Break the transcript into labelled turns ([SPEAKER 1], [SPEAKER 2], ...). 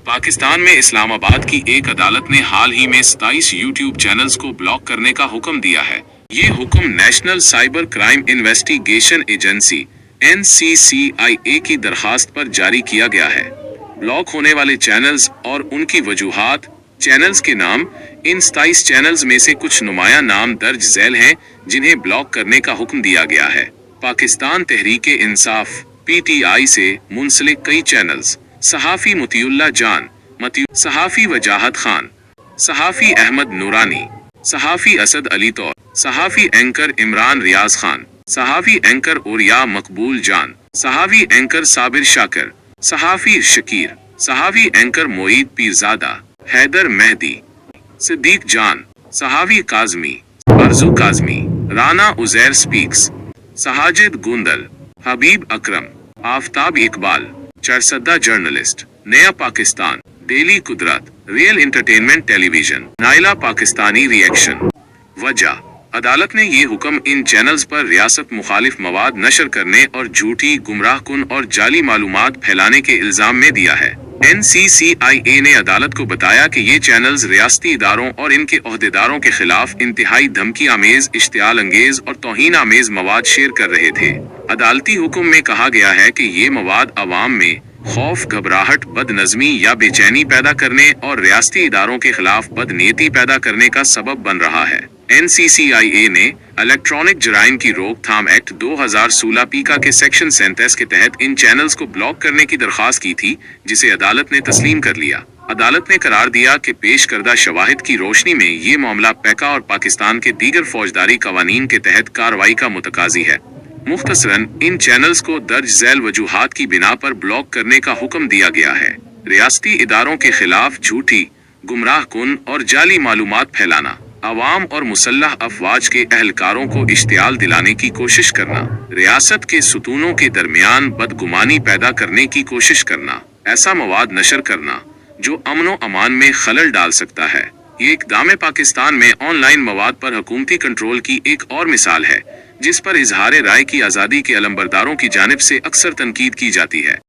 [SPEAKER 1] पाकिस्तान में इस्लामाबाद की एक अदालत ने हाल ही में 27 यूट्यूब चैनल्स को ब्लॉक करने का हुक्म दिया है। ये हुक्म national cyber crime investigation agency NCCIA की दरखास्त पर जारी किया गया है। ब्लॉक होने वाले चैनल्स और उनकी वजूहात। चैनल्स के नाम। इन 27 चैनल्स में से कुछ नुमाया नाम दर्ज झैल हैं जिन्हें ब्लॉक करने का हुक्म दिया गया है। पाकिस्तान तहरीके इंसाफ PTI से मुंसलिक कई चैनल्स: सहाफ़ी मतीउल्लाह जान, सहाफ़ी वजाहत खान, सहाफ़ी अहमद नूरानी, सहाफ़ी असद अली तौर, सहाफ़ी एंकर इमरान रियाज खान, सहाफ़ी एंकर ओरिया मकबूल जान, सहाफ़ी एंकर साबिर शाकर, सहाफ़ी शकीर, सहाफ़ी एंकर मोईद पीरजादा, हैदर मेहदी, सिद्दीक जान, सहाफ़ी काज़मी, अर्जू काज़मी, राना उज़ैर स्पीक्स, सहाजिद गुंदल, हबीब अकरम, आफताब इकबाल, चरसद्दा जर्नलिस्ट, नया पाकिस्तान, डेली कुदरत, real entertainment television, Naila Pakistani reaction. वजह: अदालत ने ये हुक्म इन चैनल्स पर रियासत मुखालिफ मवाद नशर करने और झूठी, गुमराहकुन और जाली मालूमात फैलाने के इल्जाम में दिया है। NCCIA ने अदालत को बताया कि ये चैनल्स रियासती इदारों और इनके ओहदेदारों के खिलाफ इंतहाई धमकी आमेज, इश्तियाल अंगेज और तौहीन आमेज मवाद शेयर कर रहे थे। अदालती हुक्म में कहा गया है कि ये मवाद अवाम में खौफ, घबराहट, बदनज़मी या बेचैनी पैदा करने और रियासती इदारों के खिलाफ बदनीयती पैदा करने का सबब बन रहा है। NCCIA ने इलेक्ट्रॉनिक जराइम की रोकथाम एक्ट 2016 पीका के सेक्शन 37 के तहत इन चैनल्स को ब्लॉक करने की दरख्वास्त की थी, जिसे अदालत ने तस्लीम कर लिया। अदालत ने करार दिया कि पेश करदा शवाहिद की रोशनी में ये मामला पैका और पाकिस्तान के दीगर फौजदारी कवानीन के तहत कार्रवाई का मुतकाजी है। मुख्तसरन, इन चैनल्स को दर्ज झैल वजूहात की बिना पर ब्लॉक करने का हुक्म दिया गया है। रियासती इदारों के खिलाफ झूठी, गुमराहकुन और जाली मालूमात फैलाना, अवाम और मुसल्लह अफवाज के अहलकारों को इश्तियाल दिलाने की कोशिश करना, रियासत के सुतूनों के दरमियान बदगुमानी पैदा करने की कोशिश करना, ऐसा मवाद नशर करना जो अमनो अमान में खलल डाल सकता है। ये इक़दाम पाकिस्तान में ऑनलाइन मवाद पर हुकूमती कंट्रोल की एक और मिसाल है, जिस पर इजहार राय की आज़ादी के अलंबरदारों की जानिब से अक्सर तनकीद की जाती है।